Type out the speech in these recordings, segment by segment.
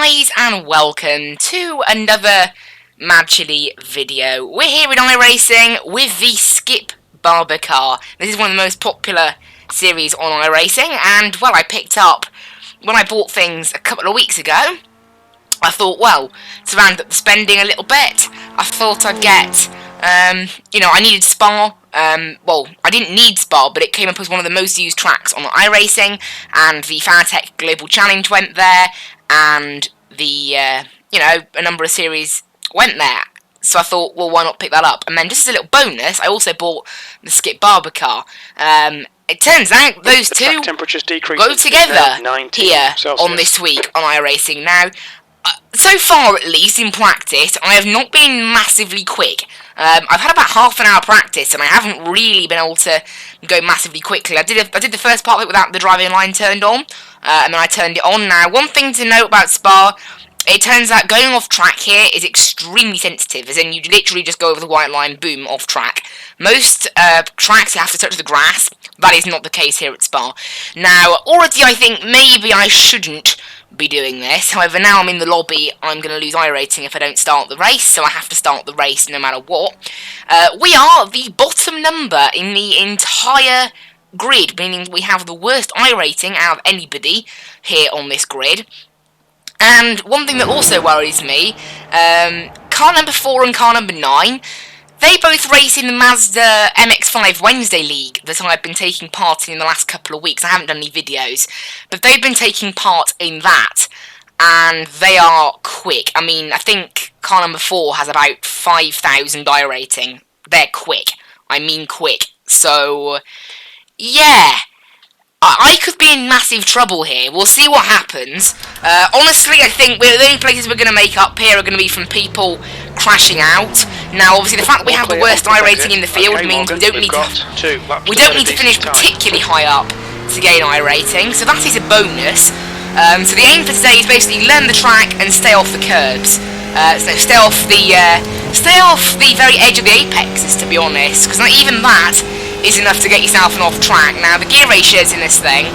guys, and welcome to another Mad Chili video. We're here in iRacing with the Skip Barber car. This is one of the most popular series on iRacing, and well, I picked up when I bought things a couple of weeks ago. I thought, well, to round up the spending a little bit, I thought I'd get, I needed Spa. Well, I didn't need Spa, but it came up as one of the most used tracks on iRacing, and the Fanatec Global Challenge went there, and the, a number of series went there. So I thought, well, why not pick that up? And then just as a little bonus, I also bought the Skip Barber car. It turns out those two go together here on this week on iRacing. Now, so far at least in practice, I have not been massively quick. I've had about half an hour practice, and I haven't really been able to go massively quickly. I did the first part of it without the driving line turned on, and then I turned it on. Now, one thing to note about Spa, it turns out going off track here is extremely sensitive, as in you literally just go over the white line, boom, off track. Most tracks you have to touch the grass. That is not the case here at Spa. Now, already I think maybe I shouldn't be doing this. However, now I'm in the lobby, I'm going to lose iRacing if I don't start the race, so I have to start the race no matter what. We are the bottom number in the entire grid, meaning we have the worst iRating out of anybody here on this grid. And one thing that also worries me, car number 4 and car number 9, they both race in the Mazda MX-5 Wednesday League that I've been taking part in the last couple of weeks. I haven't done any videos, but they've been taking part in that, and they are quick. I mean, I think car number 4 has about 5,000 iRating. They're quick. I mean quick. So, yeah. I could be in massive trouble here. We'll see what happens. Honestly, I think the only places we're going to make up here are going to be from people crashing out. Now, obviously, the fact that we have the worst iRating in the field means we don't need to finish particularly high up to gain iRating, so that is a bonus. So the aim for today is basically learn the track and stay off the curbs. So stay off the very edge of the apexes, to be honest, because even that is enough to get yourself an off track. Now, the gear ratios in this thing,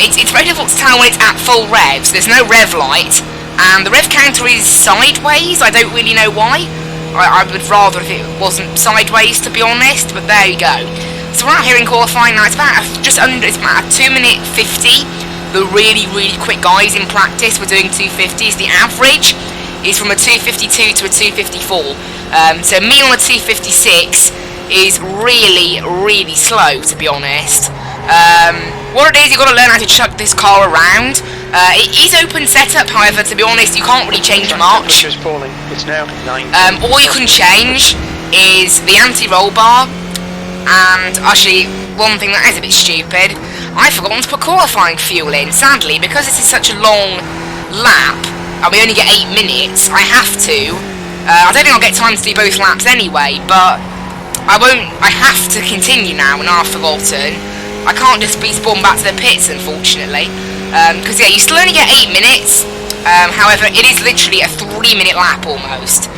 it's very difficult to tell when it's at full revs. There's no rev light, and the rev counter is sideways. I don't really know why. I would rather if it wasn't sideways, to be honest, but there you go. So we're out here in qualifying now. It's about it's about a 2:50. The really, really quick guys in practice were doing 2:50s. The average is from a 2:52 to a 2:54. So me on a 2:56 is really, really slow, to be honest. What it is, you've got to learn how to chuck this car around. It is open setup, however, to be honest, you can't really change much. All you can change is the anti-roll bar, and actually, one thing that is a bit stupid, I've forgotten to put qualifying fuel in. Sadly, because this is such a long lap, and we only get 8 minutes, I have to. I don't think I'll get time to do both laps anyway, but I have to continue now, and I've forgotten. I can't just be spawned back to the pits, unfortunately. Because, yeah, you still only get 8 minutes. However, it is literally a 3-minute lap, almost.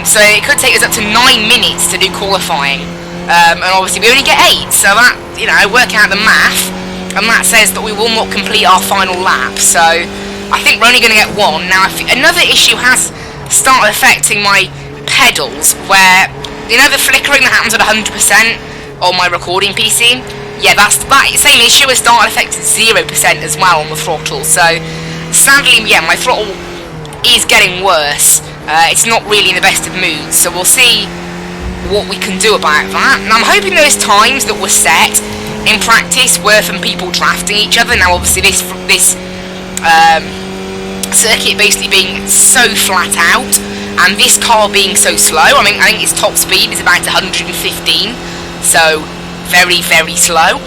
So it could take us up to 9 minutes to do qualifying. And obviously, we only get 8. So that, work out the math. And that says that we will not complete our final lap. So I think we're only going to get 1. Now, another issue has started affecting my pedals, where the flickering that happens at 100% on my recording PC? Yeah, that same issue has started affecting 0% as well on the throttle. So, sadly, yeah, my throttle is getting worse. It's not really in the best of moods, so we'll see what we can do about that. And I'm hoping those times that were set in practice were from people drafting each other. Now, obviously, this circuit basically being so flat out, and this car being so slow, I think its top speed is about 115, so very, very slow.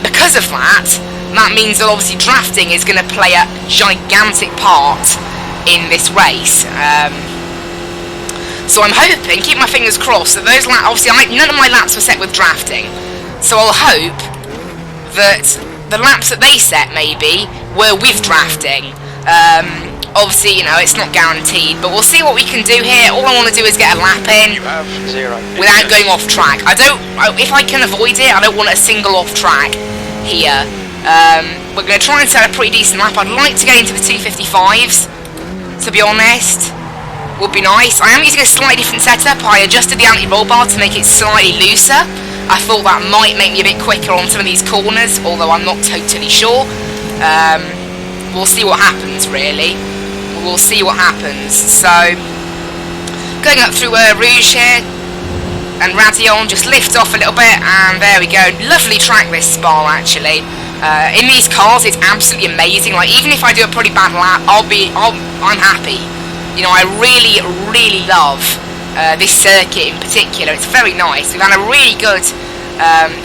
Because of that means that obviously drafting is going to play a gigantic part in this race. So I'm hoping, keep my fingers crossed, that those laps, obviously none of my laps were set with drafting, so I'll hope that the laps that they set, maybe, were with drafting. Obviously, it's not guaranteed, but we'll see what we can do here. All I want to do is get a lap in without going off track. If I can avoid it, I don't want a single off track here. We're going to try and set a pretty decent lap. I'd like to get into the 255s, to be honest. Would be nice. I am using a slightly different setup. I adjusted the anti-roll bar to make it slightly looser. I thought that might make me a bit quicker on some of these corners, although I'm not totally sure. We'll see what happens, really. We'll see what happens. So, going up through Rouge here, and Radion just lifts off a little bit, and there we go. Lovely track, this Spa, actually. In these cars, it's absolutely amazing. Like, even if I do a pretty bad lap, I'm happy. You know, I really, really love this circuit in particular. It's very nice. We've had a really good,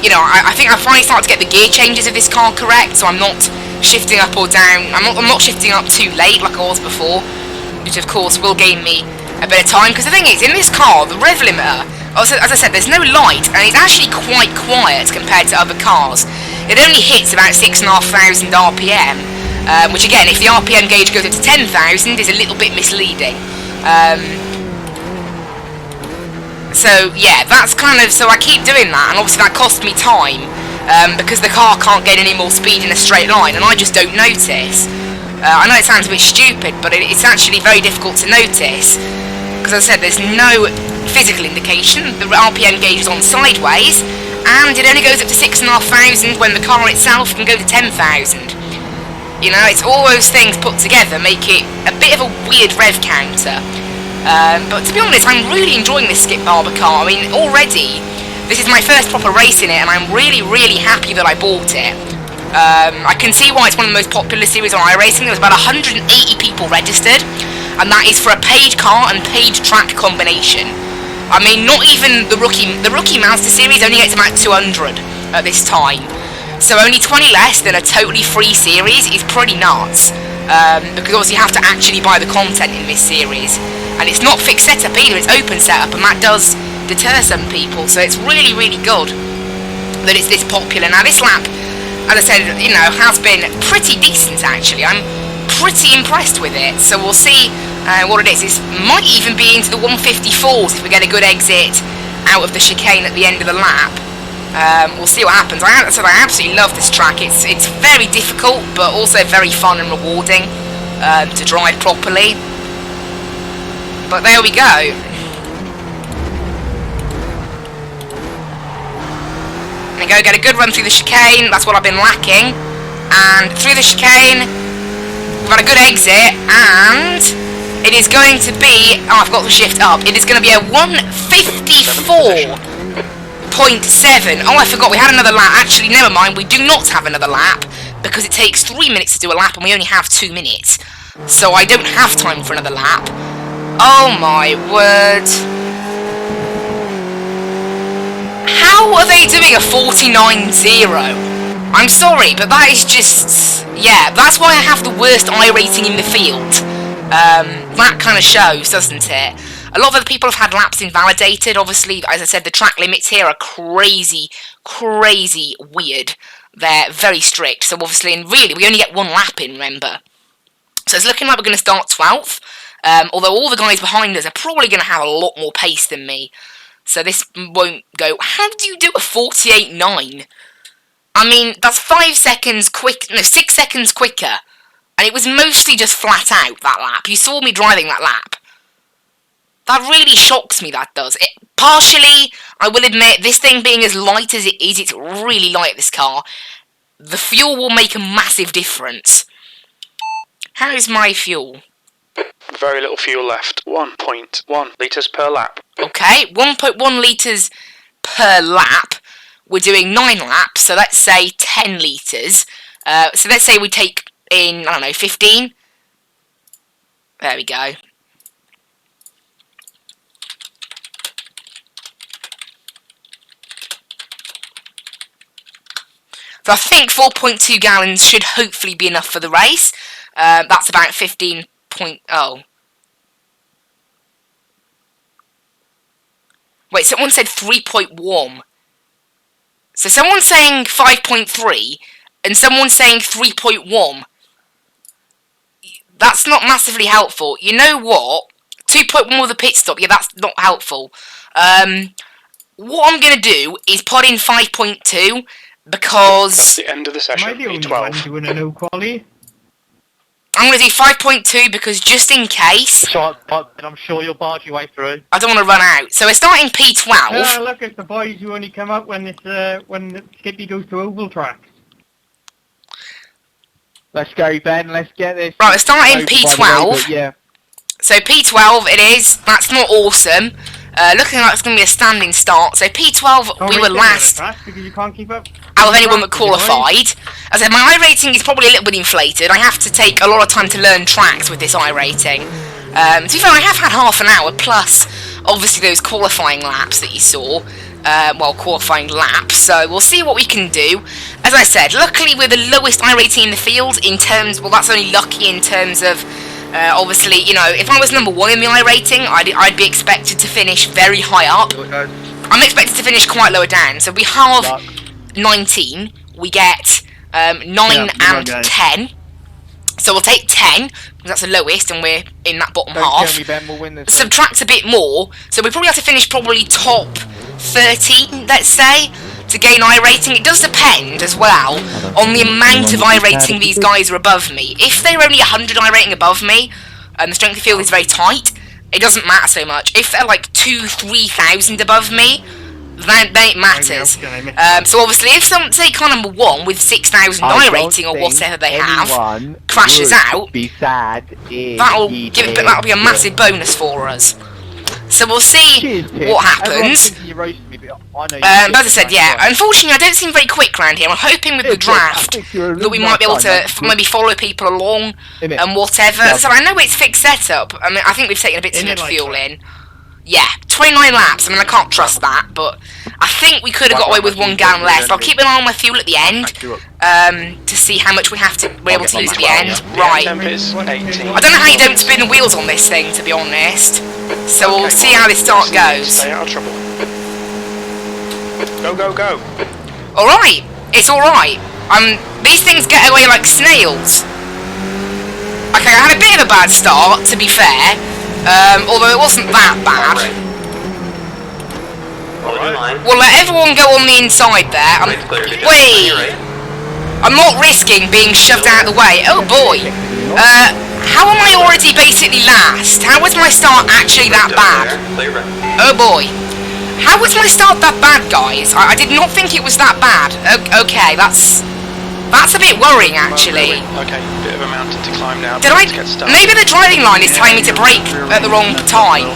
you know, I think I finally started to get the gear changes of this car correct, so I'm not shifting up or down. I'm not shifting up too late like I was before, which of course will gain me a bit of time. Because the thing is, in this car, the rev limiter, also, as I said, there's no light, and it's actually quite quiet compared to other cars. It only hits about 6,500 RPM. Which again, if the RPM gauge goes up to 10,000, is a little bit misleading. So yeah, that's kind of, so I keep doing that, and obviously that costs me time, because the car can't get any more speed in a straight line, and I just don't notice. I know it sounds a bit stupid, but it's actually very difficult to notice, because as I said, there's no physical indication. The RPM gauge is on sideways, and it only goes up to 6,500 when the car itself can go to 10,000. You know, it's all those things put together make it a bit of a weird rev counter. But to be honest, I'm really enjoying this Skip Barber car. I mean, already, this is my first proper race in it, and I'm really, really happy that I bought it. I can see why it's one of the most popular series on iRacing. There was about 180 people registered, and that is for a paid car and paid track combination. I mean, not even the rookie Master Series only gets about 200 at this time. So only 20 less than a totally free series is pretty nuts, because obviously you have to actually buy the content in this series, and it's not fixed setup either, it's open setup, and that does deter some people, so it's really, really good that it's this popular. Now this lap, as I said, you know, has been pretty decent actually. I'm pretty impressed with it, so we'll see what it is. It might even be into the 154s if we get a good exit out of the chicane at the end of the lap. We'll see what happens. I absolutely love this track. It's very difficult, but also very fun and rewarding to drive properly. But there we go. And go get a good run through the chicane. That's what I've been lacking. And through the chicane, we've got a good exit, and it is going to be. Oh, I've got to shift up. It is going to be a 154. 0.7. Oh, I forgot we had another lap. Actually, never mind. We do not have another lap because it takes 3 minutes to do a lap, and we only have 2 minutes. So I don't have time for another lap. Oh my word! How are they doing a 49.0? I'm sorry, but that is just, yeah. That's why I have the worst iRacing in the field. That kind of shows, doesn't it? A lot of other people have had laps invalidated. Obviously, as I said, the track limits here are crazy, crazy weird. They're very strict. So obviously, and really, we only get 1 lap in, remember. So it's looking like we're going to start 12th. Although all the guys behind us are probably going to have a lot more pace than me. So this won't go. How do you do a 48.9? I mean, that's 5 seconds quick. No, 6 seconds quicker. And it was mostly just flat out, that lap. You saw me driving that lap. That really shocks me, that does. Partially, I will admit, this thing being as light as it is, it's really light, this car. The fuel will make a massive difference. How is my fuel? Very little fuel left. 1.1 litres per lap. Okay, 1.1 litres per lap. We're doing 9 laps, so let's say 10 litres. So let's say we take in, I don't know, 15. There we go. So I think 4.2 gallons should hopefully be enough for the race. That's about 15 point... Oh. Wait, someone said 3.1. So someone's saying 5.3, and someone's saying 3.1. That's not massively helpful. You know what? 2.1 with a pit stop. Yeah, that's not helpful. What I'm going to do is put in 5.2, because The end of the Am I session, the only one P12. doing a no quality? I'm going to do 5.2 because just in case, So I'm sure you'll barge your way through. I don't want to run out. So we're starting P12. Ah, look, it's the boys who only come up when when Skippy goes to oval tracks. Let's go, Ben. Let's get this. Right, we're starting over, by the way, P12. but yeah. So P12 it is. That's not awesome. Looking like it's going to be a standing start. So P12 Can't we race were any last other tracks because you can't keep up. out of anyone that Tracks, boys. qualified. As I said, my iRating is probably a little bit inflated. I have to take a lot of time to learn tracks with this iRating. To be fair, I have had half an hour plus obviously those qualifying laps that you saw. Qualifying laps, so we'll see what we can do. As I said, luckily we're the lowest iRating in the field in terms, well that's only lucky in terms of, obviously, you know, if I was number 1 in the iRating, I'd be expected to finish very high up. I'm expected to finish quite lower down, so we have 19, we get 9 and 10. So we'll take 10, because that's the lowest, and we're in that bottom Don't half. tell me Ben will win this. Subtract a bit more, so we probably have to finish probably top 13, let's say, to gain iRating. It does depend as well on the amount of iRating these guys are above me. If they're only 100 iRating above me, and the strength of field is very tight, it doesn't matter so much. If they're like 2,000-3,000 above me, then it matters. So obviously, if someone, say, car number 1 with 6,000 iRating or whatever they have crashes out, be sad that'll be a massive bonus for us. So we'll see what happens. But as I said, yeah, unfortunately I don't seem very quick around here. I'm hoping with the draft that we might be able to maybe follow people along and whatever. So I know it's fixed setup. I mean, I think we've taken a bit too much fuel in. Yeah, 29 laps. I mean, I can't trust that, but I think we could have got away with 1 gallon less. I'll keep an eye on my fuel at the end to see how much we're able to lose at the end. Right. Temp is 18. I don't know how you don't spin the wheels on this thing, to be honest. So we'll see how this start goes. Stay out of trouble. Go, go, go. Alright, it's alright. These things get away like snails. Okay, I had a bit of a bad start, to be fair. Although it wasn't that bad. We'll let everyone go on the inside there. Wait! I'm not risking being shoved out of the way. Oh boy! How am I already basically last? How was my start actually that bad? Oh boy. How was my start that bad, guys? I did not think it was that bad. Okay, that's a bit worrying, actually. Okay, bit of a mountain to climb now. Maybe the driving line is telling me to brake at the wrong time,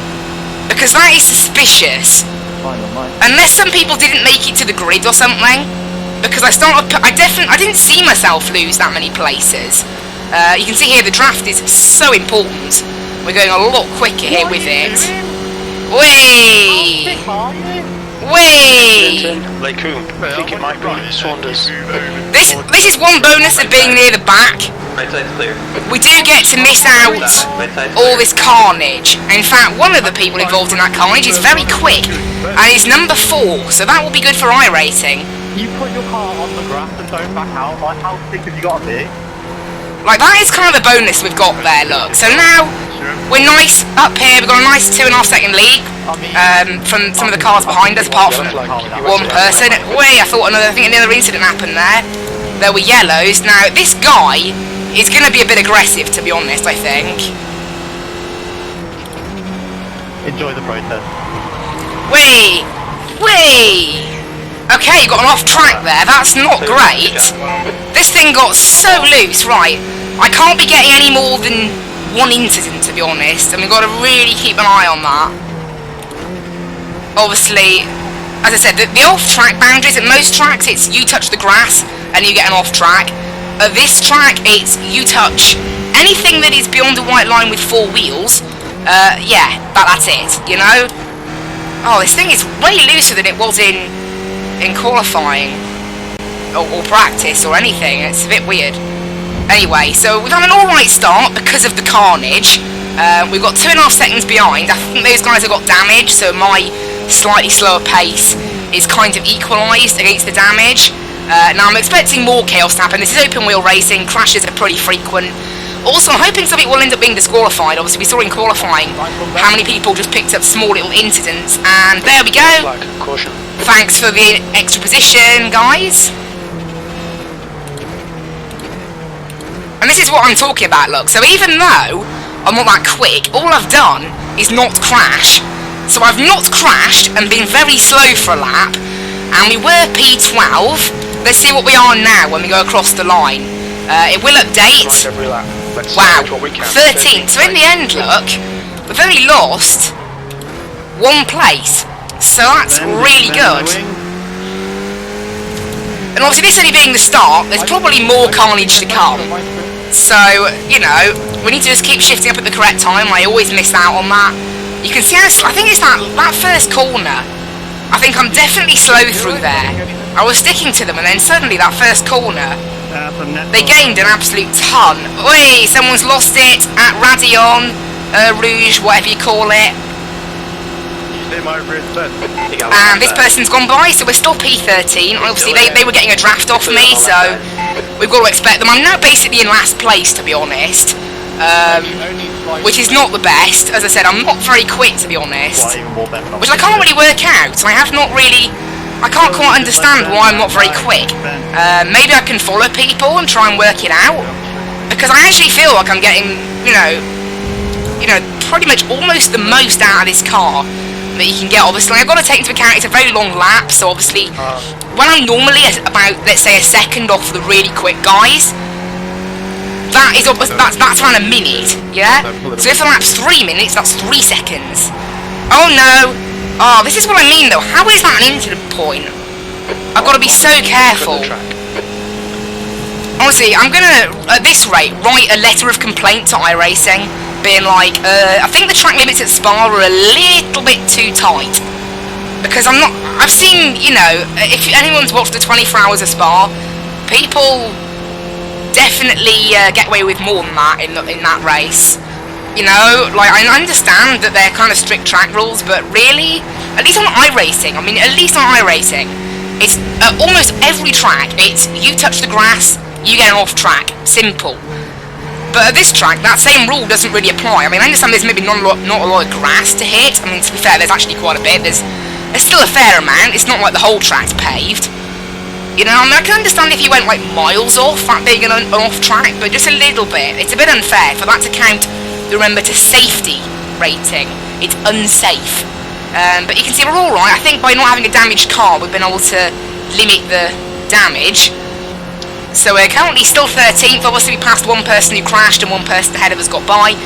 because that is suspicious. Unless some people didn't make it to the grid or something, because I didn't see myself lose that many places. You can see here the draft is so important. We're going a lot quicker here with it. Whee! Whee! Lacoon. I think it might be Saunders. This is one bonus of being near the back. We do get to miss out all this carnage. In fact, one of the people involved in that carnage is very quick, and is number 4, so that will be good for iRating. You put your car on the grass and don't back out. Like, how thick have you got to be? Like, that is kind of the bonus we've got there, look. So now, we're nice up here, we've got a nice 2.5 second lead from some of the cars behind us, apart from one person. Wait, I think another incident happened there. There were yellows. Now, this guy is going to be a bit aggressive, to be honest, I think. Enjoy the protest. Wait! Wait! Okay, got an off track there, that's not great. This thing got so loose, right. I can't be getting any more than 1 incident, to be honest, and we've got to really keep an eye on that. Obviously, as I said, the off-track boundaries, at most tracks it's you touch the grass and you get an off-track. At this track, it's you touch anything that is beyond the white line with 4 wheels. Yeah, that's it, you know? Oh, this thing is way looser than it was in qualifying or practice or anything. It's a bit weird. Anyway, so we've had an alright start because of the carnage. We've got 2.5 seconds behind. I think those guys have got damage, so my slightly slower pace is kind of equalised against the damage. Now I'm expecting more chaos to happen. This is open wheel racing, crashes are pretty frequent. Also, I'm hoping something will end up being disqualified. Obviously, we saw in qualifying how many people just picked up small little incidents, and there we go. Caution. Thanks for the extra position, guys. And this is what I'm talking about, look. So even though I'm not that quick, all I've done is not crash. So I've not crashed and been very slow for a lap. And we were P12. Let's see what we are now when we go across the line. It will update. Right, every lap. Let's Wow, salvage what we can. 13th. So in the end, look, we've only lost 1 place. So that's really good. And obviously this only being the start, there's probably more carnage to come. So, you know, we need to just keep shifting up at the correct time. I always miss out on that. You can see how, I think it's that first corner. I think I'm definitely slow through there. I was sticking to them and then suddenly that first corner, they gained an absolute ton. Oi, someone's lost it at Radion, Rouge, whatever you call it. And this person's gone by, so we're still P13. Obviously, they were getting a draft off me, so we've got to expect them. I'm now basically in last place, to be honest, which is not the best. As I said, I'm not very quick, to be honest, which I can't really work out. I can't quite understand why I'm not very quick. Maybe I can follow people and try and work it out, because I actually feel like I'm getting, you know, pretty much almost the most out of this car that you can get. Obviously, I've got to take into account it's a very long lap, so obviously when I'm normally about, let's say, a second off the really quick guys, that's around a minute, yeah? So if the lap's 3 minutes, that's 3 seconds. Oh no! Oh, this is what I mean though, how is that an incident point? I've got to be so careful. Honestly, I'm gonna, at this rate, write a letter of complaint to iRacing, being like, I think the track limits at Spa are a little bit too tight. Because I've seen, you know, if anyone's watched the 24 hours of Spa, people definitely get away with more than that in that race. You know, like, I understand that they're kind of strict track rules, but really, at least on iRacing, it's almost every track, it's you touch the grass, you get an off track, simple. But at this track, that same rule doesn't really apply. I mean, I understand there's maybe not a lot of grass to hit. I mean, to be fair, there's actually quite a bit. There's still a fair amount. It's not like the whole track's paved. You know, I mean, I can understand if you went like miles off, that being an off track, but just a little bit. It's a bit unfair for that to count, remember, to safety rating. It's unsafe. But you can see we're alright. I think by not having a damaged car, we've been able to limit the damage. So we're currently still 13th. Obviously we passed one person who crashed and one person ahead of us got by.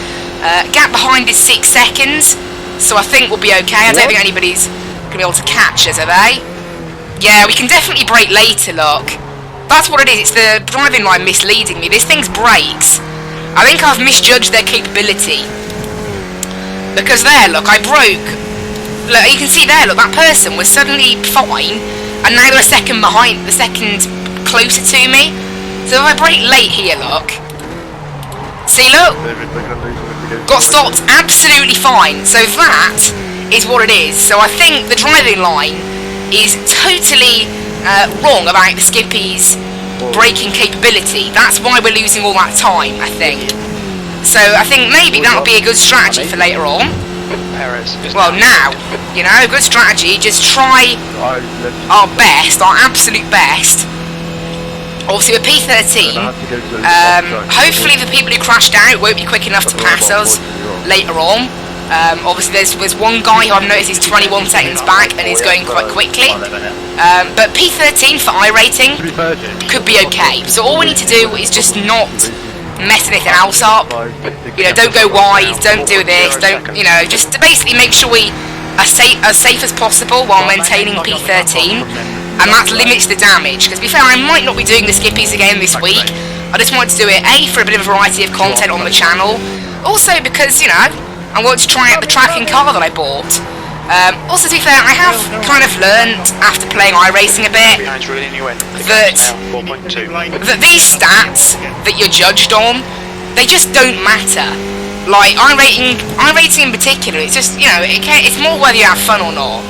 Gap behind is 6 seconds, so I think we'll be okay. I don't think anybody's going to be able to catch us, are they? Yeah, we can definitely brake later, look. That's what it is, it's the driving line misleading me. This thing's brakes. I think I've misjudged their capability. Because there, look, I broke. Look, you can see there, look, that person was suddenly fine, and now they're a second behind, the second closer to me. So if I brake late here, look. See, look. Got stopped absolutely fine. So that is what it is. So I think the driving line is totally wrong about the Skippy's braking capability. That's why we're losing all that time, I think. So I think maybe that would be a good strategy for later on. Well, now, you know, good strategy. Just try our best, our absolute best. Obviously we're P13, hopefully the people who crashed out won't be quick enough to pass us later on. Obviously there's one guy who I've noticed is 21 seconds back and is going quite quickly. But P13 for iRacing could be okay. So all we need to do is just not mess anything else up. You know, don't go wide, don't do this, don't, you know, just to basically make sure we are as safe as possible while maintaining P13. And that limits the damage, because to be fair, I might not be doing the Skippies again this week. I just wanted to do it, A, for a bit of variety of content on the channel, also because, you know, I want to try out the tracking car that I bought. Also, to be fair, I have kind of learned, after playing iRacing a bit, that these stats that you're judged on, they just don't matter. Like, iRacing in particular, it's just, you know, it's more whether you have fun or not.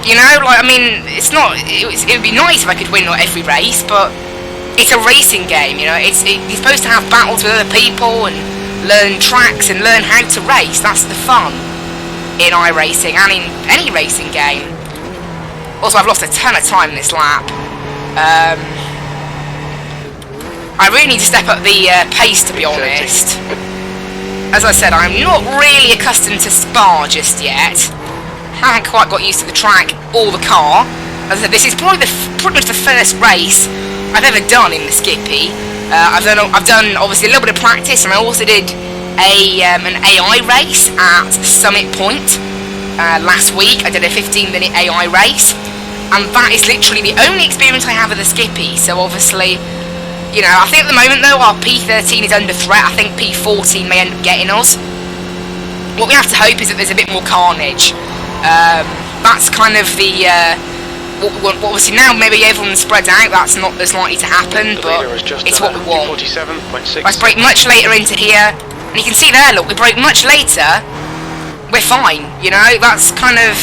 You know, like, I mean, it's not, it would be nice if I could win every race, but it's a racing game, you know, you're supposed to have battles with other people and learn tracks and learn how to race. That's the fun in iRacing and in any racing game. Also, I've lost a ton of time in this lap. I really need to step up the pace, to be honest. As I said, I'm not really accustomed to Spa just yet. Haven't quite got used to the track or the car. As I said, this is probably pretty much the first race I've ever done in the Skippy. I've done obviously a little bit of practice, and I also did an AI race at Summit Point last week. I did a 15-minute AI race, and that is literally the only experience I have with the Skippy. So obviously, you know, I think at the moment though our P13 is under threat. I think P14 may end up getting us. What we have to hope is that there's a bit more carnage. That's kind of the what obviously now maybe everyone spreads out. That's not as likely to happen, but it's what we want. I brake much later into here, and you can see there. Look, we brake much later. We're fine. You know, that's kind of.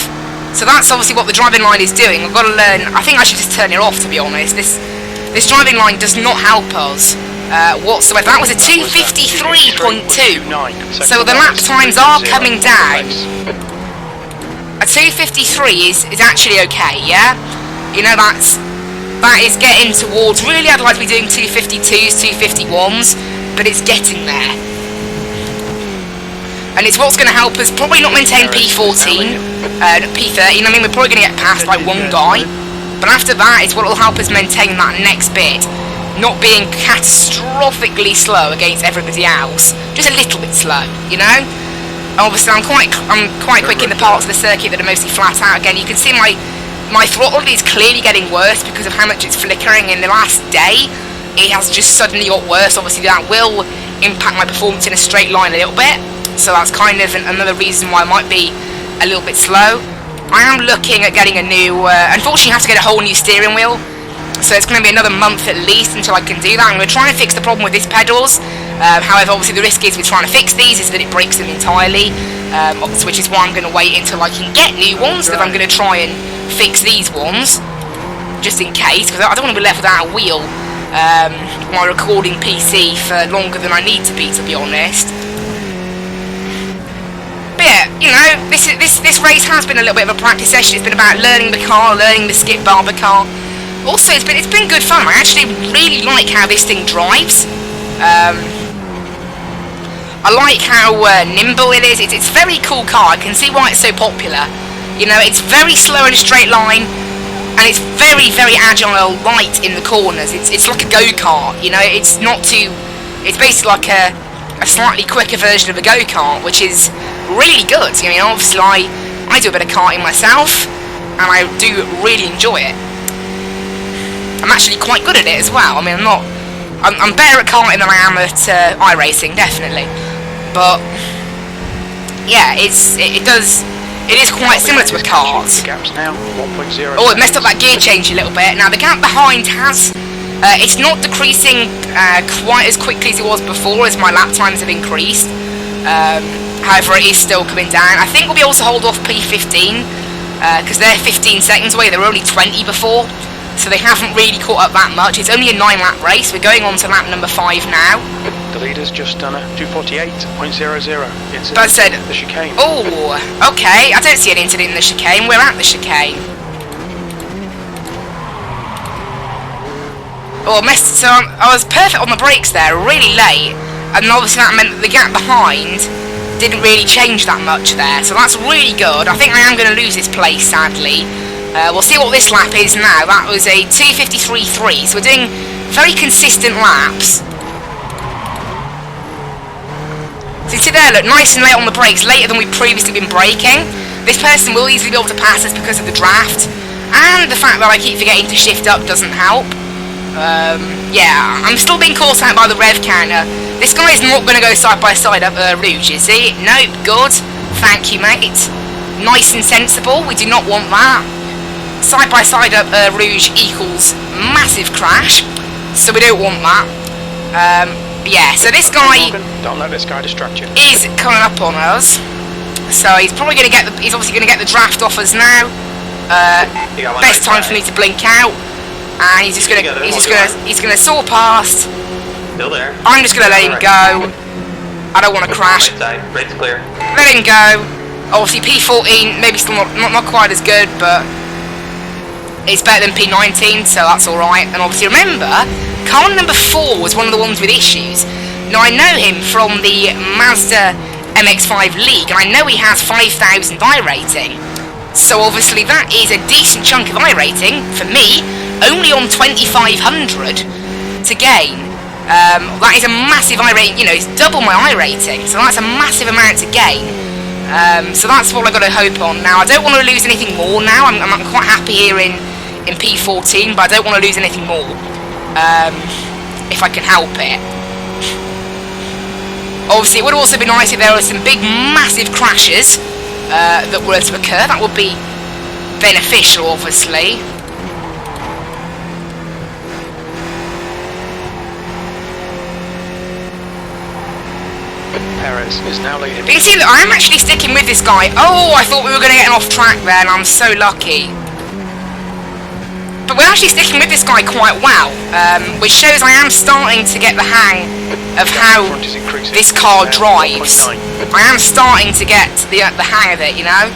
So that's obviously what the driving line is doing. I've got to learn. I think I should just turn it off, to be honest. This driving line does not help us whatsoever. That was a 2:53.2. So the lap times are coming down. A 2:53 is actually okay, yeah? You know, that is getting towards, really I'd like to be doing 2:52s, 2:51s, but it's getting there. And it's what's going to help us probably not maintain P14, P13, I mean we're probably going to get passed by one guy, but after that it's what will help us maintain that next bit, not being catastrophically slow against everybody else, just a little bit slow, you know? Obviously, I'm quite quick in the parts of the circuit that are mostly flat out. Again, you can see my throttle is clearly getting worse because of how much it's flickering. In the last day, it has just suddenly got worse. Obviously, that will impact my performance in a straight line a little bit. So that's kind of another reason why I might be a little bit slow. I am looking at getting a new. Unfortunately, I have to get a whole new steering wheel. So it's going to be another month at least until I can do that. I'm going to try and fix the problem with these pedals. However, obviously the risk is with trying to fix these is that it breaks them entirely, which is why I'm going to wait until I can get new ones, that I'm going to try and fix these ones, just in case, because I don't want to be left without a wheel my recording PC for longer than I need to be honest. But yeah, you know, this race has been a little bit of a practice session. It's been about learning the car, learning the Skip Barber car. Also, it's been good fun. I actually really like how this thing drives. I like how nimble it is. It's a very cool car. I can see why it's so popular. You know, it's very slow in a straight line, and it's very, very agile, light in the corners. It's like a go-kart. You know, it's not too. It's basically like a slightly quicker version of a go-kart, which is really good. You know, obviously I do a bit of karting myself, and I do really enjoy it. I'm actually quite good at it as well. I mean, I'm better at karting than I am at iRacing, definitely. But yeah, it is quite similar to a kart. Oh, it messed up that gear change a little bit. Now the gap behind has it's not decreasing quite as quickly as it was before, as my lap times have increased. However, it is still coming down. I think we'll be able to hold off P15 because they're 15 seconds away. They were only 20 before. So they haven't really caught up that much. It's only a 9-lap race. We're going on to lap number 5 now. The leader's just done a 2:48.00. But I said, the chicane. Oh, okay. I don't see an incident in the chicane. We're at the chicane. Oh, so I was perfect on the brakes there, really late, and obviously that meant that the gap behind didn't really change that much there. So that's really good. I think I am going to lose this place, sadly. We'll see what this lap is now. That was a 2:53.3, so we're doing very consistent laps. So you see there, look, nice and late on the brakes, later than we've previously been braking. This person will easily be able to pass us because of the draft, and the fact that I keep forgetting to shift up doesn't help. Yeah, I'm still being caught out by the rev counter. This guy is not going to go side by side up Rouge, is he? Nope, good. Thank you, mate. Nice and sensible, we do not want that. Side by side up Rouge equals massive crash, so we don't want that. Yeah, so this guy, don't let this guy distract you, is coming up on us. So he's probably going to get he's obviously going to get the draft off us now. Best time for me to blink out, and he's going to saw past. Still there. I'm just going to let him go. I don't want to crash. Right's clear. Let him go. Obviously P14 maybe still not quite as good, but it's better than P19, so that's alright. And obviously remember, car number 4 was one of the ones with issues. Now, I know him from the Mazda MX-5 League, and I know he has 5,000 iRating. So obviously that is a decent chunk of iRating for me, only on 2,500 to gain. That is a massive iRating, you know, it's double my iRating, so that's a massive amount to gain. So that's what I've got to hope on. Now, I don't want to lose anything more now. I'm quite happy here in P14, but I don't want to lose anything more, if I can help it. Obviously, it would also be nice if there were some big, massive crashes that were to occur. That would be beneficial, obviously. Perez is now leading. But you can see that I'm actually sticking with this guy. Oh, I thought we were going to get an off track there, and I'm so lucky. But we're actually sticking with this guy quite well, which shows I am starting to get the hang of how this car drives. I am starting to get the hang of it, you know.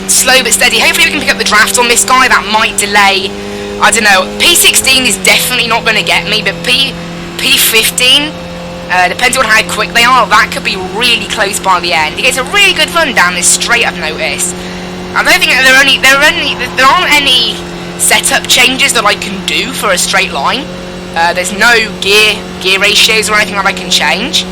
Slow but steady. Hopefully we can pick up the draft on this guy. That might delay. I don't know. P16 is definitely not going to get me, but P15, depending on how quick they are, that could be really close by the end. He gets a really good run down this straight, I've noticed. I don't think there aren't any setup changes that I can do for a straight line. There's no gear ratios or anything that I can change.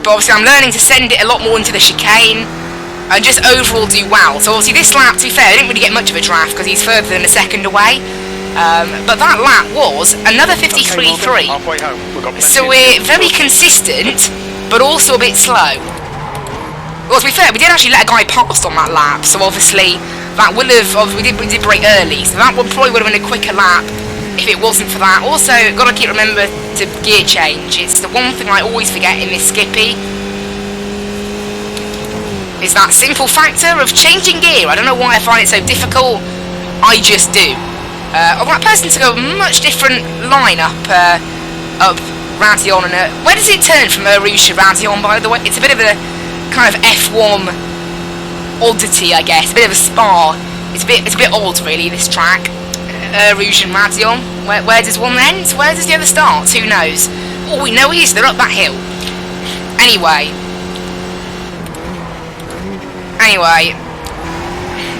But obviously I'm learning to send it a lot more into the chicane and just overall do well. So obviously this lap, to be fair, I didn't really get much of a draft because he's further than a second away. But that lap was another 53.3. So we're very consistent, but also a bit slow. Well, to be fair, we did actually let a guy past on that lap, so obviously that will have. We did brake early, so that probably would have been a quicker lap if it wasn't for that. Also, got to remember to gear change. It's the one thing I always forget in this Skippy. Is that simple factor of changing gear. I don't know why I find it so difficult. I just do. That person took a much different line up Rountillon, and where does it turn from Rouge to Rountillon, by the way? It's a bit of a kind of F1 oddity, I guess. A bit of a spa. It's a bit odd, really, this track. Rouge and Rountillon. Where does one end? Where does the other start? Who knows? All we know is they're up that hill. Anyway,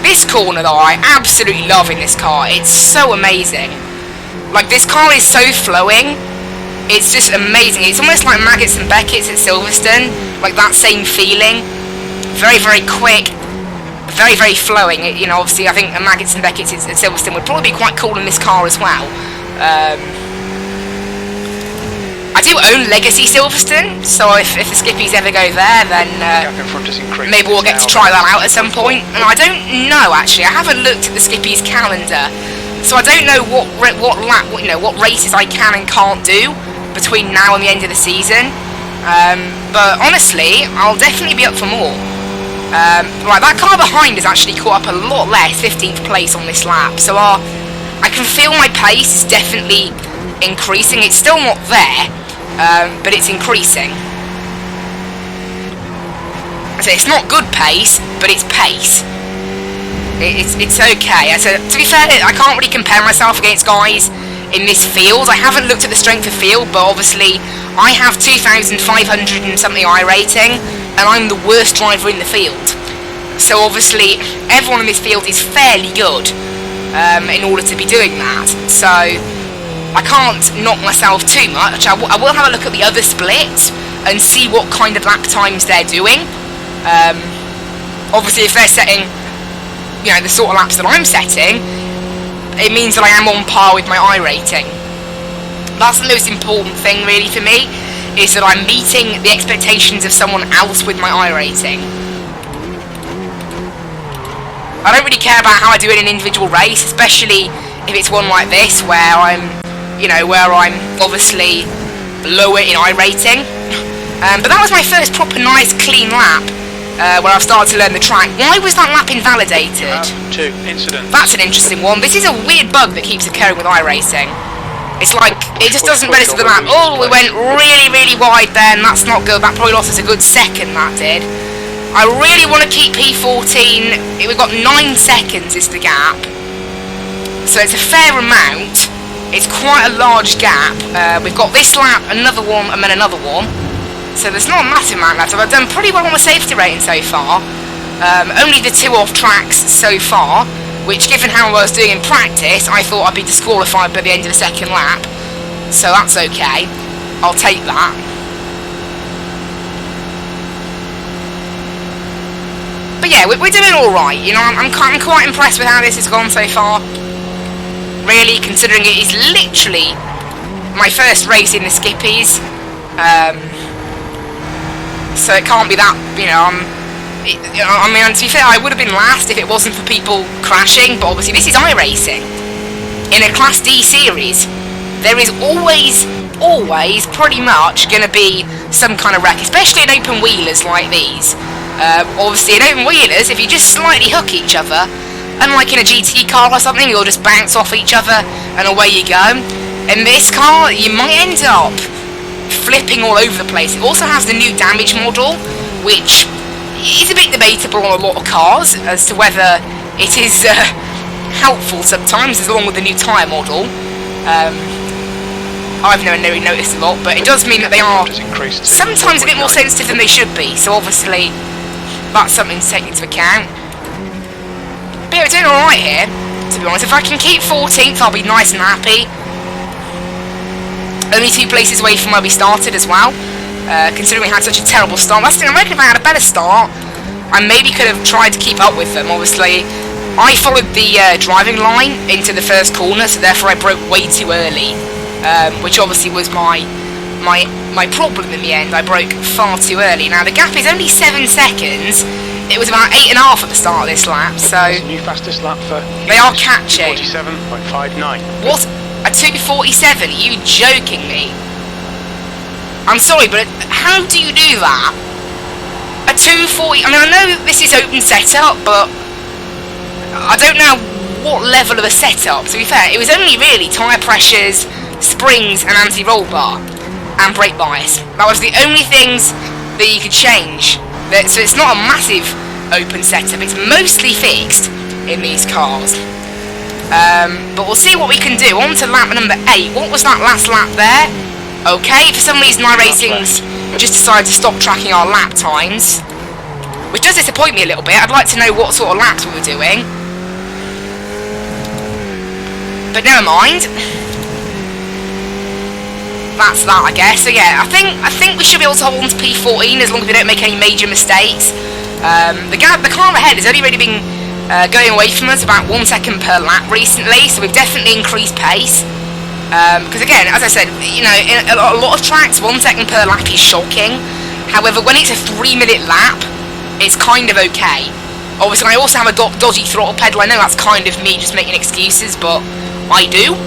this corner though, I absolutely love in this car. It's so amazing. Like, this car is so flowing. It's just amazing. It's almost like Maggots and Beckett's at Silverstone. Like that same feeling. Very, very quick. Very, very flowing. You know, obviously, I think Maggots and Beckett's at Silverstone would probably be quite cool in this car as well. I do own Legacy Silverstone, so if the Skippies ever go there, then maybe we'll get to try that out at some point. And I don't know, actually. I haven't looked at the Skippies calendar, so I don't know what races I can and can't do between now and the end of the season. But honestly, I'll definitely be up for more. Right, that car behind has actually caught up a lot less, 15th place on this lap, so I can feel my pace is definitely increasing. It's still not there, but it's increasing. So it's not good pace, but it's pace. It's okay. So, to be fair, I can't really compare myself against guys in this field. I haven't looked at the strength of field, but obviously I have 2,500 and something iRating, and I'm the worst driver in the field. So obviously everyone in this field is fairly good in order to be doing that. So I can't knock myself too much. I will have a look at the other splits and see what kind of lap times they're doing. Obviously, if they're setting, you know, the sort of laps that I'm setting, it means that I am on par with my iRating. That's the most important thing, really, for me, is that I'm meeting the expectations of someone else with my iRating. I don't really care about how I do in an individual race, especially if it's one like this, where I'm obviously lower in iRating. But that was my first proper nice clean lap, where I've started to learn the track. Why was that lap invalidated? Two incidents. That's an interesting one. This is a weird bug that keeps occurring with iRacing. It's like, it just doesn't register the lap. Oh, we went really, really wide then. That's not good. That probably lost us a good second, that did. I really want to keep P14. We've got 9 seconds is the gap. So it's a fair amount. It's quite a large gap. We've got this lap, another one, and then another one. So there's not a massive amount left. I've done pretty well on the safety rating so far. Only the 2 off tracks so far, which given how I was doing in practice, I thought I'd be disqualified by the end of the second lap. So that's okay. I'll take that. But yeah, we're doing alright. You know, I'm quite impressed with how this has gone so far. Really, considering it is literally my first race in the Skippies. So it can't be that, you know, I mean, to be fair, I would have been last if it wasn't for people crashing, but obviously this is iRacing. In a Class D series, there is always pretty much going to be some kind of wreck, especially in open wheelers like these. Obviously in open wheelers, if you just slightly hook each other, unlike in a GT car or something, you'll just bounce off each other and away you go. In this car, you might end up flipping all over the place. It also has the new damage model, which is a bit debatable on a lot of cars as to whether it is helpful sometimes, as along with the new tyre model. I've never really noticed a lot, but it does mean that they are sometimes a bit more sensitive than they should be, so obviously that's something to take into account. But yeah, we're doing alright here, to be honest. If I can keep 14th, I'll be nice and happy. Only 2 places away from where we started as well, considering we had such a terrible start. Last thing, I reckon if I had a better start, I maybe could have tried to keep up with them. Obviously, I followed the driving line into the first corner, so therefore I broke way too early, which obviously was my problem in the end. I broke far too early. Now, the gap is only 7 seconds. It was about 8.5 at the start of this lap, so New fastest lap for they are catching. 47.59. What? A 2:47? Are you joking me? I'm sorry, but how do you do that? A 2:40. I mean, I know this is open setup, but I don't know what level of a setup. To be fair, it was only really tyre pressures, springs, and anti-roll bar, and brake bias. That was the only things that you could change. So it's not a massive open setup. It's mostly fixed in these cars. But we'll see what we can do. On to lap number 8. What was that last lap there? Okay, for some reason iRacing's just decided to stop tracking our lap times, which does disappoint me a little bit. I'd like to know what sort of laps we were doing. But never mind. That's that, I guess. So yeah, I think we should be able to hold on to P14 as long as we don't make any major mistakes. The car ahead has only really been going away from us about 1 second per lap recently, so we've definitely increased pace. Because again, as I said, you know, in a lot of tracks, 1 second per lap is shocking. However, when it's a 3-minute lap, it's kind of okay. Obviously, I also have a dodgy throttle pedal. I know that's kind of me just making excuses, but I do.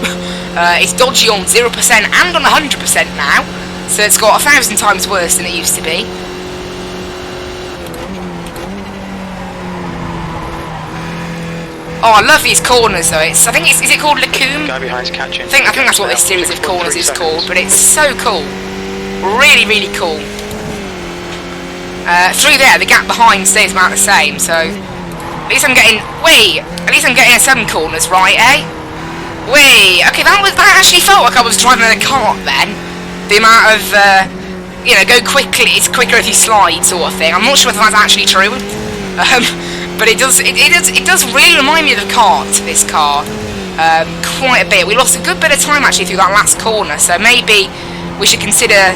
It's dodgy on 0% and on 100% now, so it's got 1,000 times worse than it used to be. Oh, I love these corners though. Is it called Lacoon? Guy behind's catching. I think that's what this series of corners is called, but it's so cool. Really, really cool. Through there, the gap behind stays about the same, so at least I'm getting some corners right, eh? Wait, okay, that actually felt like I was driving a kart then. The amount of, you know, go quickly, it's quicker if you slide sort of thing. I'm not sure if that's actually true, but it does really remind me of a kart, this car, quite a bit. We lost a good bit of time actually through that last corner, so maybe we should consider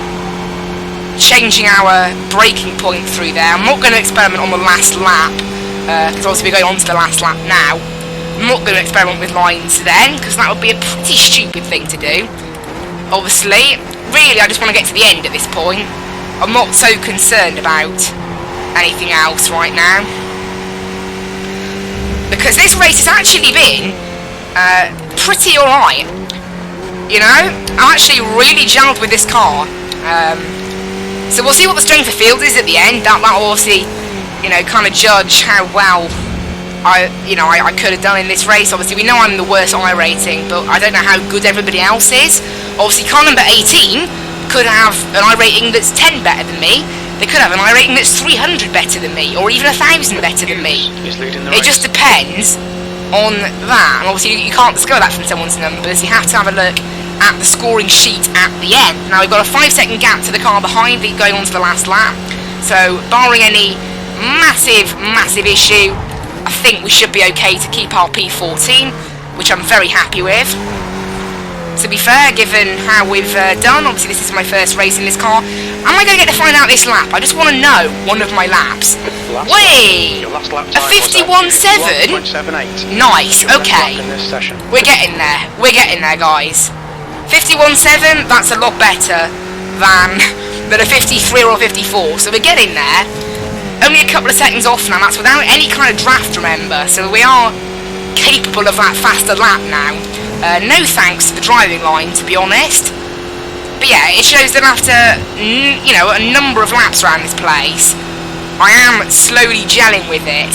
changing our braking point through there. I'm not going to experiment on the last lap, because obviously we're going on to the last lap now. I'm not going to experiment with lines then, because that would be a pretty stupid thing to do. Obviously, really I just want to get to the end at this point. I'm not so concerned about anything else right now, because this race has actually been pretty alright. You know, I'm actually really gelled with this car. So we'll see what the strength of field is at the end. That'll obviously, you know, kind of judge how well I could have done in this race. Obviously, we know I'm the worst iRacing, but I don't know how good everybody else is. Obviously, car number 18 could have an iRating that's 10 better than me. They could have an iRating that's 300 better than me, or even 1,000 better than me. He's leading the It race. just depends on that, and obviously you can't discover that from someone's numbers. You have to have a look at the scoring sheet at the end. Now we've got a 5-second gap to the car behind it going on to the last lap, so barring any massive issue, I think we should be okay to keep our P14, which I'm very happy with. To be fair, given how we've done, obviously this is my first race in this car. Am I going to get to find out this lap? I just want to know one of my laps. Wait! Your last lap A time was 51.7? 51.78. Nice, Your best okay. lap in this session. We're getting there. We're getting there, guys. 51.7, that's a lot better than a 53 or a 54, so we're getting there. Only a couple of seconds off now, that's without any kind of draft, remember, so we are capable of that faster lap now. No thanks to the driving line, to be honest. But yeah, it shows that after, you know, a number of laps around this place, I am slowly gelling with it.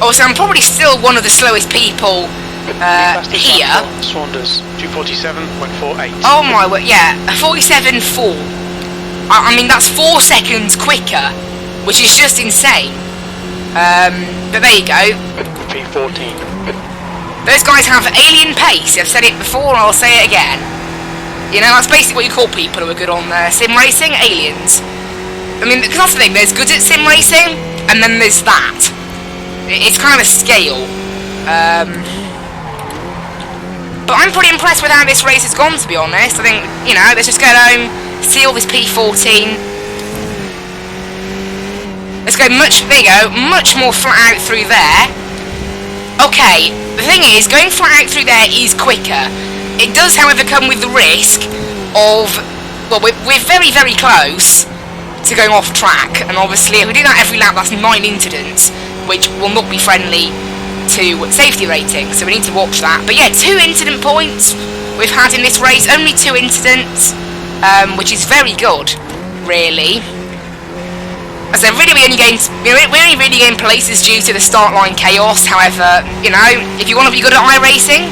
Also, I'm probably still one of the slowest people here. Saunders, 247.48. Oh my word, yeah, 47.4. I mean, that's 4 seconds quicker, which is just insane. But there you go. P14. Those guys have alien pace. I've said it before and I'll say it again. You know, that's basically what you call people who are good on sim racing, aliens. I mean, because that's the thing, there's good at sim racing, and then there's that. It's kind of a scale. But I'm pretty impressed with how this race has gone, to be honest. I think, you know, let's just go home, see all this P14. Let's go there you go, much more flat out through there. Okay, the thing is, going flat out through there is quicker. It does, however, come with the risk of, well, we're very close to going off track, and obviously if we do that every lap, that's 9 incidents, which will not be friendly to safety rating, so we need to watch that. But yeah, 2 incident points we've had in this race, only 2 incidents, which is very good, really. As I really, we only really gain places due to the start line chaos. However, you know, if you want to be good at iRacing,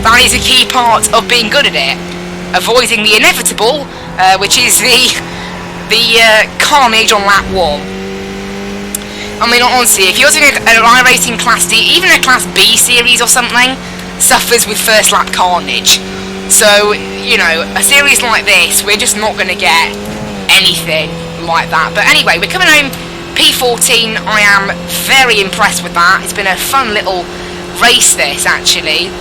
that is a key part of being good at it. Avoiding the inevitable, which is the carnage on lap 1. I mean, honestly, if you're doing an iRacing Class D, even a Class B series or something, suffers with first lap carnage. So, you know, a series like this, we're just not going to get anything like that. But anyway, we're coming home P14. I am very impressed with that. It's been a fun little race, this, actually.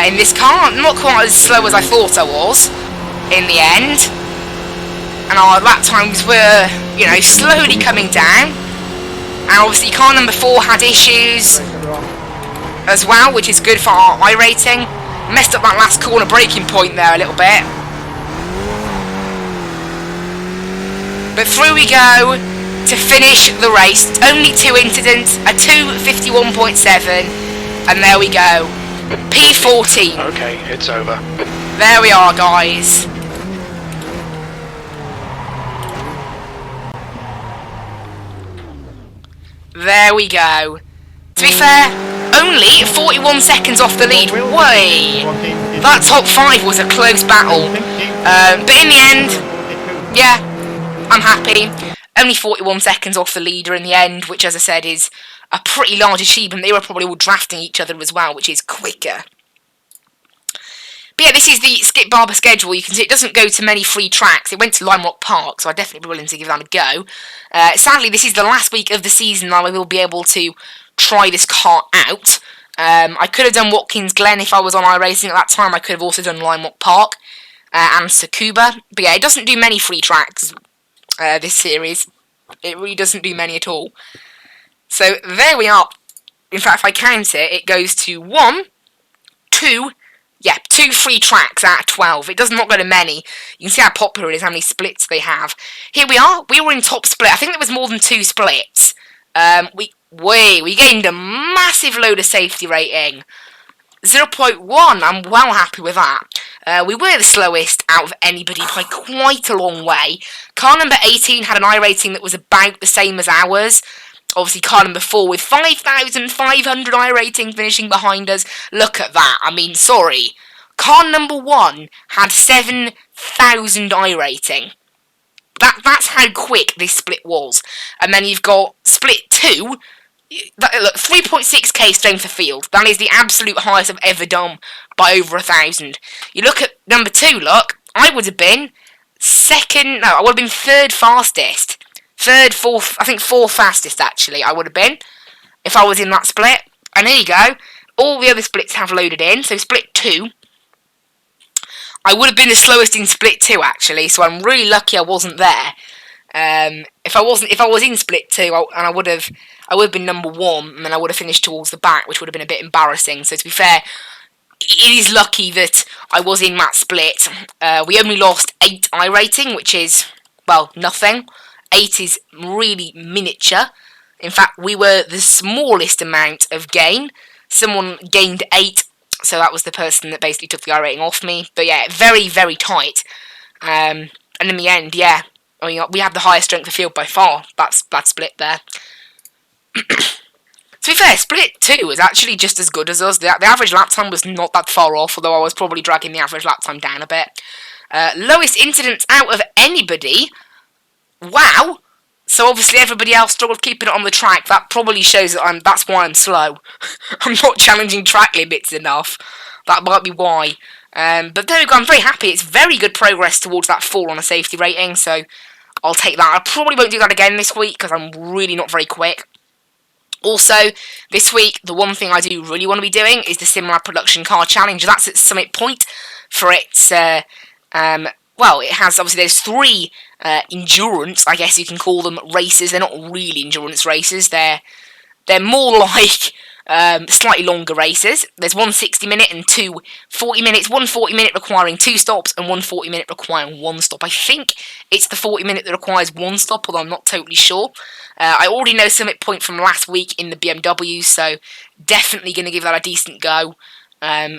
In this car, not quite as slow as I thought I was in the end. And our lap times were, you know, slowly coming down. And obviously car number 4 had issues as well, which is good for our iRating. Messed up that last corner braking point there a little bit. But through we go to finish the race. Only 2 incidents, a 2:51.7, and there we go. P14. Okay, it's over. There we are, guys. There we go. To be fair, only 41 seconds off the lead. Way! That top 5 was a close battle. But in the end, yeah, I'm happy. Only 41 seconds off the leader in the end, which, as I said, is a pretty large achievement. They were probably all drafting each other as well, which is quicker. But yeah, this is the Skip Barber schedule. You can see it doesn't go to many free tracks. It went to Lime Rock Park, so I'd definitely be willing to give that a go. Sadly, this is the last week of the season that I will be able to try this car out. I could have done Watkins Glen if I was on iRacing at that time. I could have also done Lime Rock Park and Tsukuba. But yeah, it doesn't do many free tracks, this series. It really doesn't do many at all. So there we are. In fact, if I count it, it goes to 1, 2... yeah, 2 free tracks out of 12. It does not go to many. You can see how popular it is, how many splits they have. Here we are. We were in top split. I think there was more than 2 splits. We gained a massive load of safety rating. 0.1. I'm well happy with that. We were the slowest out of anybody by quite a long way. Car number 18 had an iRating that was about the same as ours. Obviously, car number 4 with 5,500 iRating finishing behind us. Look at that. I mean, sorry. Car number 1 had 7,000 1,000 iRating. That's how quick this split was. And then you've got split 2. Look, 3.6k strength of field. That is the absolute highest I've ever done by over 1,000. You look at number 2, look. I would have been second. No, I would have been third fastest. Third, fourth, I think fourth fastest actually, I would have been. If I was in that split. And there you go. All the other splits have loaded in. So split 2. I would have been the slowest in split 2 actually, so I'm really lucky I wasn't there. If I was in split 2, I would have been number 1, and then I would have finished towards the back, which would have been a bit embarrassing. So to be fair, it is lucky that I was in that split. We only lost 8 iRating, which is, well, nothing. 8 is really miniature. In fact, we were the smallest amount of gain. Someone gained 8. So that was the person that basically took the iRating off me. But yeah, very, very tight. And in the end, yeah, I mean, we had the highest strength of field by far. That's split there. To be fair, split 2 was actually just as good as us. The average lap time was not that far off, although I was probably dragging the average lap time down a bit. Lowest incidents out of anybody. Wow. So obviously everybody else struggled keeping it on the track. That probably shows that that's why I'm slow. I'm not challenging track limits enough. That might be why. But there we go, I'm very happy. It's very good progress towards that 4 on a safety rating, so I'll take that. I probably won't do that again this week, because I'm really not very quick. Also, this week, the one thing I do really want to be doing is the Simlab Production Car Challenge. That's at Summit Point for its, well, it has, obviously, there's 3 endurance, I guess you can call them, races. They're not really endurance races. They're more like slightly longer races. There's one 60-minute and 2 40-minutes. One 40-minute requiring 2 stops and one 40-minute requiring 1 stop. I think it's the 40-minute that requires 1 stop, although I'm not totally sure. I already know Summit Point from last week in the BMW, so definitely going to give that a decent go.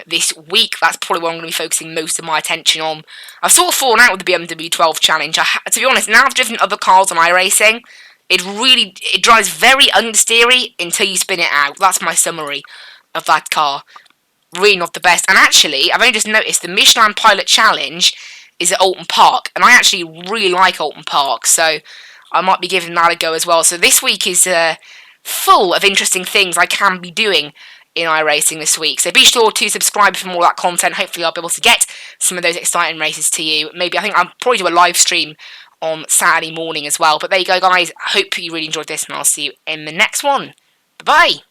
This week, that's probably what I'm going to be focusing most of my attention on. I've sort of fallen out with the BMW 12 Challenge. To be honest, now I've driven other cars on iRacing, it drives very understeery until you spin it out. That's my summary of that car. Really not the best. And actually, I've only just noticed the Michelin Pilot Challenge is at Alton Park, and I actually really like Alton Park, so I might be giving that a go as well. So this week is full of interesting things I can be doing in iRacing this week. So be sure to subscribe for more of that content. Hopefully I'll be able to get some of those exciting races to you. Maybe, I think I'll probably do a live stream on Saturday morning as well. But there you go, guys. I hope you really enjoyed this, and I'll see you in the next one. Bye-bye.